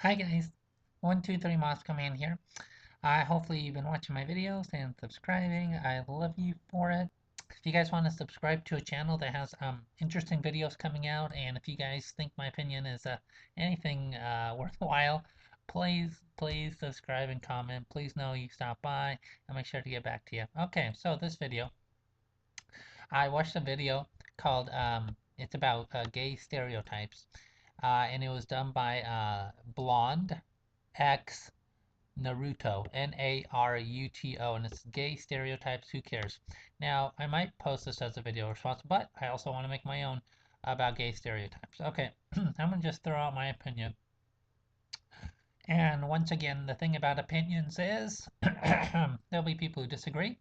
Hi guys, 123 Moss Command here. Hopefully you've been watching my videos and subscribing. I love you for it. If you guys want to subscribe to a channel that has interesting videos coming out, and if you guys think my opinion is anything worthwhile, please subscribe and comment. Please know you stopped by. I'll make sure to get back to you. Okay, so this video, I watched a video called it's about gay stereotypes, and it was done by Blonde X Naruto, Naruto, and it's gay stereotypes. Who cares? Now, I might post this as a video response, but I also want to make my own about gay stereotypes. Okay, I'm gonna just throw out my opinion. And once again, the thing about opinions is there'll be people who disagree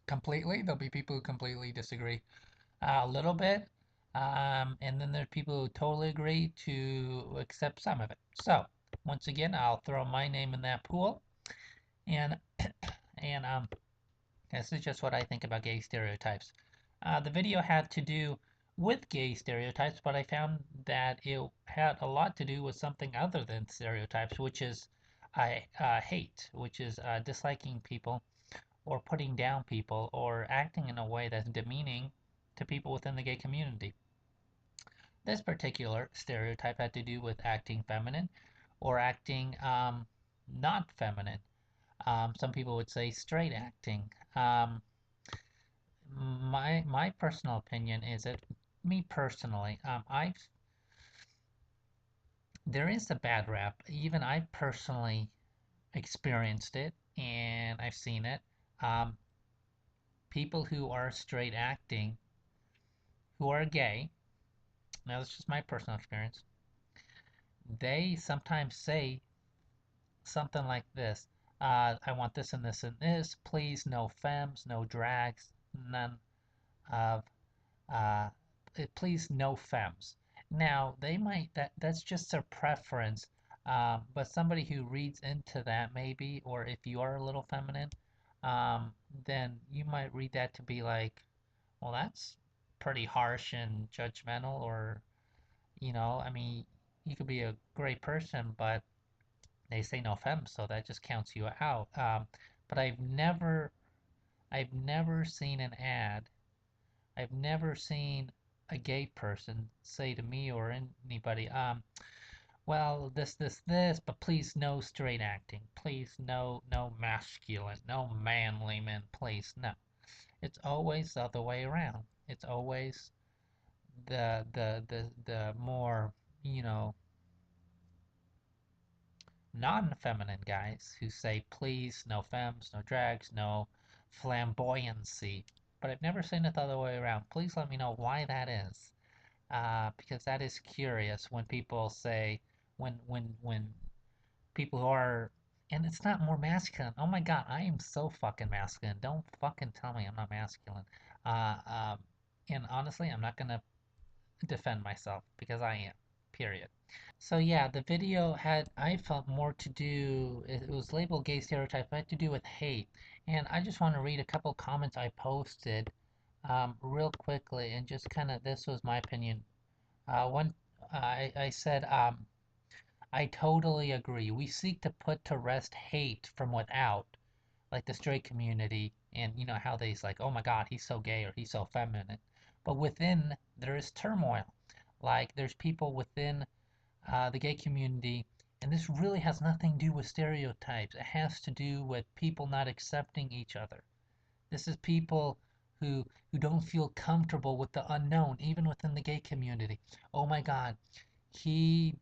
completely. There'll be people who completely disagree a little bit. And then there are people who totally agree to accept some of it. So, once again, I'll throw my name in that pool. And and this is just what I think about gay stereotypes. The video had to do with gay stereotypes, but I found that it had a lot to do with something other than stereotypes, which is hate, which is disliking people or putting down people or acting in a way that's demeaning to people within the gay community. This particular stereotype had to do with acting feminine or acting not feminine. Some people would say straight acting. My personal opinion is that me personally, I've there is a bad rap. Even I personally experienced it and I've seen it. Um, People who are straight acting, who are gay, now this is just my personal experience, they sometimes say something like this. I want this and this and this. Please, no femmes, no drags, none of uh, please no femmes. Now they might that's just their preference, but somebody who reads into that maybe, or if you are a little feminine, then you might read that to be like, well, that's pretty harsh and judgmental, or I mean, you could be a great person, but they say no femmes, so that just counts you out. But I've never seen an ad. I've never seen a gay person say to me or anybody, well, this, but please no straight acting. Please no masculine, no manly men, please no. It's always the other way around. It's always the more, you know, non-feminine guys who say please, no femmes, no drags, no flamboyancy. But I've never seen it the other way around. Please let me know why that is. Because that is curious when people say when people who are and it's not more masculine. Oh my God, I am so fucking masculine. Don't fucking tell me I'm not masculine. Uh, um, and honestly, I'm not gonna defend myself because I am. Period. So yeah, the video had I felt more to do. It was labeled gay stereotype, but it had to do with hate. And I just want to read a couple comments I posted real quickly and just kind of this was my opinion. One, I said, I totally agree. We seek to put to rest hate from without, like the straight community, and you know how they's like, oh my God, he's so gay or he's so feminine. But within there is turmoil. Like there's people within the gay community, and this really has nothing to do with stereotypes. It has to do with people not accepting each other. This is people who don't feel comfortable with the unknown, even within the gay community. Oh my God, he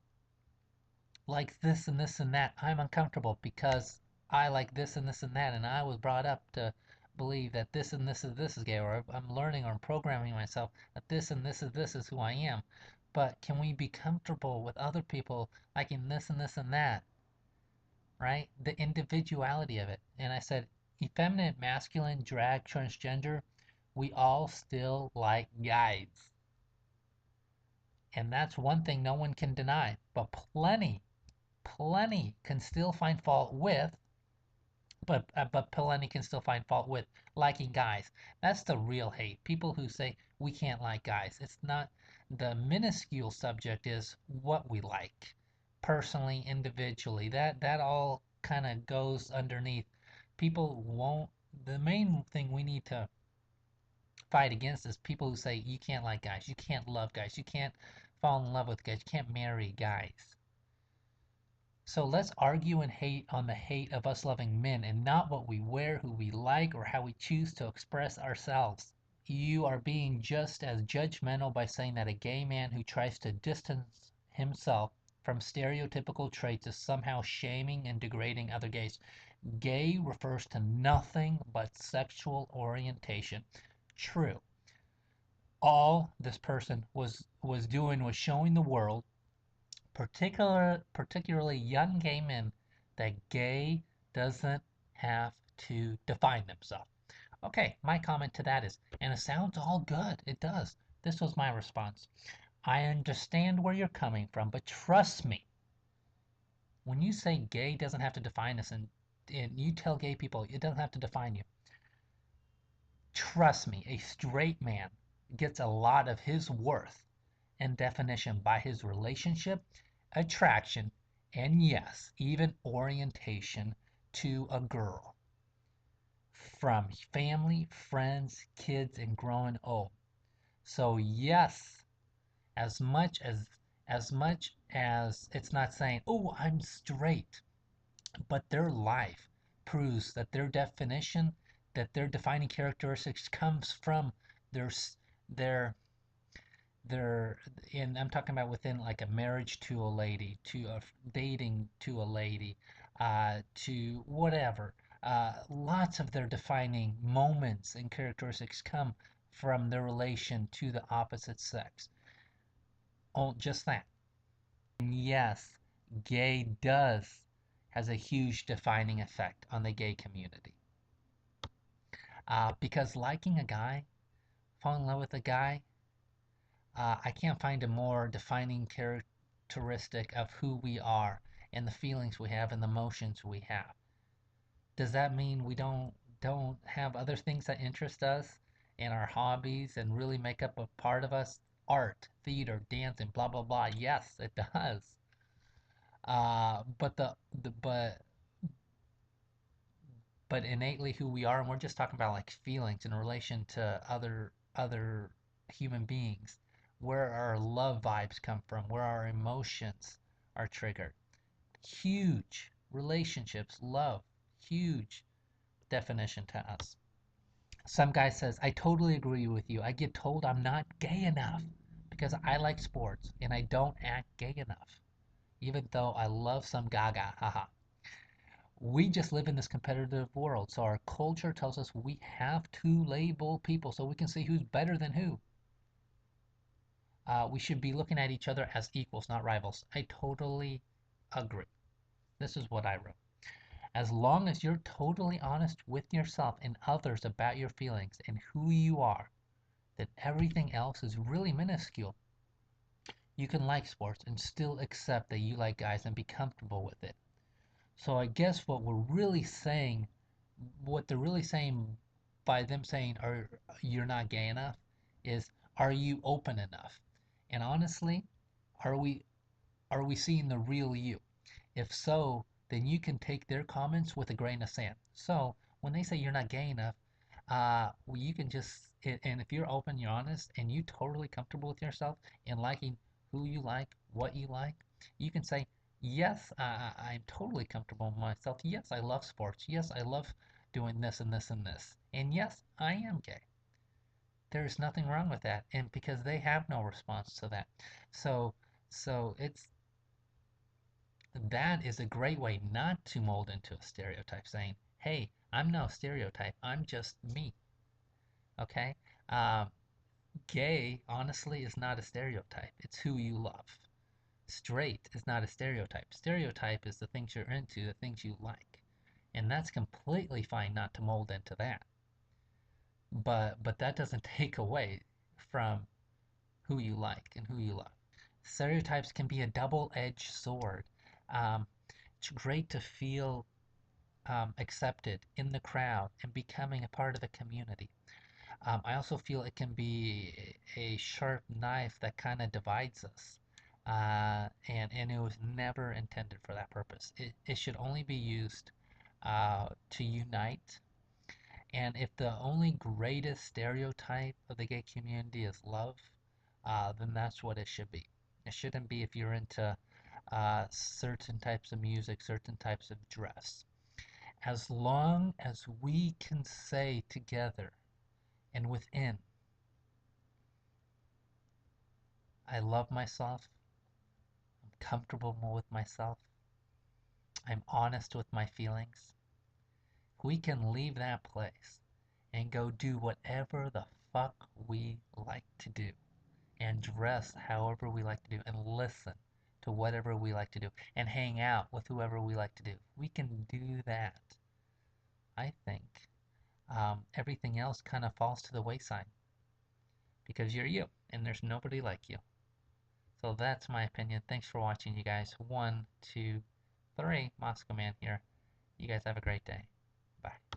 likes this and this and that. I'm uncomfortable because I like this and this and that, and I was brought up to believe that this is gay, or I'm learning or I'm programming myself that this is who I am. But can we be comfortable with other people liking this and this and that, right? The individuality of it. And I said, effeminate, masculine, drag, transgender, we all still like guys. And that's one thing no one can deny. But plenty can still find fault with, but plenty can still find fault with liking guys. That's the real hate. People who say we can't like guys. It's not the minuscule subject is what we like. personally, individually. That all kind of goes underneath. People won't. The main thing we need to fight against is people who say you can't like guys, you can't love guys, you can't fall in love with guys, you can't marry guys. So let's argue and hate on the hate of us loving men and not what we wear, who we like, or how we choose to express ourselves. You are being just as judgmental by saying that a gay man who tries to distance himself from stereotypical traits is somehow shaming and degrading other gays. Gay refers to nothing but sexual orientation. True. All this person was doing was showing the world, particularly young gay men, that gay doesn't have to define themselves. Okay, my comment to that is, and it sounds all good. It does. This was my response. I understand where you're coming from, but trust me, when you say gay doesn't have to define us, and you tell gay people it doesn't have to define you, trust me, a straight man gets a lot of his worth and definition by his relationship, attraction, and yes, even orientation to a girl. From family, friends, kids, and growing old. So yes, as much as it's not saying, "Oh, I'm straight," but their life proves that their defining characteristics comes from their their their and I'm talking about within like a marriage to a lady, to a dating to a lady, to whatever. Lots of their defining moments and characteristics come from their relation to the opposite sex. Oh, just that. And yes, gay does has a huge defining effect on the gay community. Because liking a guy, falling in love with a guy, I can't find a more defining characteristic of who we are and the feelings we have and the emotions we have. Does that mean we don't have other things that interest us and our hobbies and really make up a part of us? Art, theater, dancing, blah blah blah. Yes, it does. But the but innately who we are, and we're just talking about like feelings in relation to other human beings, where our love vibes come from, where our emotions are triggered. Huge relationships, love, huge definition to us. Some guy says, I totally agree with you. I get told I'm not gay enough because I like sports and I don't act gay enough, even though I love some gaga. Haha. We just live in this competitive world, so our culture tells us we have to label people so we can see who's better than who. We should be looking at each other as equals, not rivals. I totally agree. This is what I wrote. As long as you're totally honest with yourself and others about your feelings and who you are, then everything else is really minuscule. You can like sports and still accept that you like guys and be comfortable with it. So I guess what they're really saying by them saying, "Are you're not gay enough," is, "Are you open enough?" And honestly, are we seeing the real you? If so, then you can take their comments with a grain of sand. So when they say you're not gay enough, well, you can just and if you're open, you're honest, and you totally comfortable with yourself and liking who you like, what you like, you can say, yes, I'm totally comfortable with myself. Yes, I love sports. Yes, I love doing this and this and this. And yes, I am gay. There's nothing wrong with that. And because they have no response to that. So it's that is a great way not to mold into a stereotype, saying, hey, I'm no stereotype. I'm just me. Okay? Um, Gay, honestly, is not a stereotype. It's who you love. Straight is not a stereotype. Stereotype is the things you're into, the things you like. And that's completely fine not to mold into that. But that doesn't take away from who you like and who you love. Stereotypes can be a double-edged sword. Um, it's great to feel accepted in the crowd and becoming a part of the community. I also feel it can be a sharp knife that kind of divides us. And it was never intended for that purpose. It should only be used to unite. And if the only greatest stereotype of the gay community is love, then that's what it should be. It shouldn't be if you're into certain types of music, certain types of dress. As long as we can say together and within, I love myself, I'm comfortable with myself, I'm honest with my feelings, we can leave that place and go do whatever the fuck we like to do and dress however we like to do and listen to whatever we like to do and hang out with whoever we like to do. We can do that. I think everything else kind of falls to the wayside because you're you and there's nobody like you. So that's my opinion. Thanks for watching, you guys. 1, 2, 3, Moscow Man here. You guys have a great day. Bye.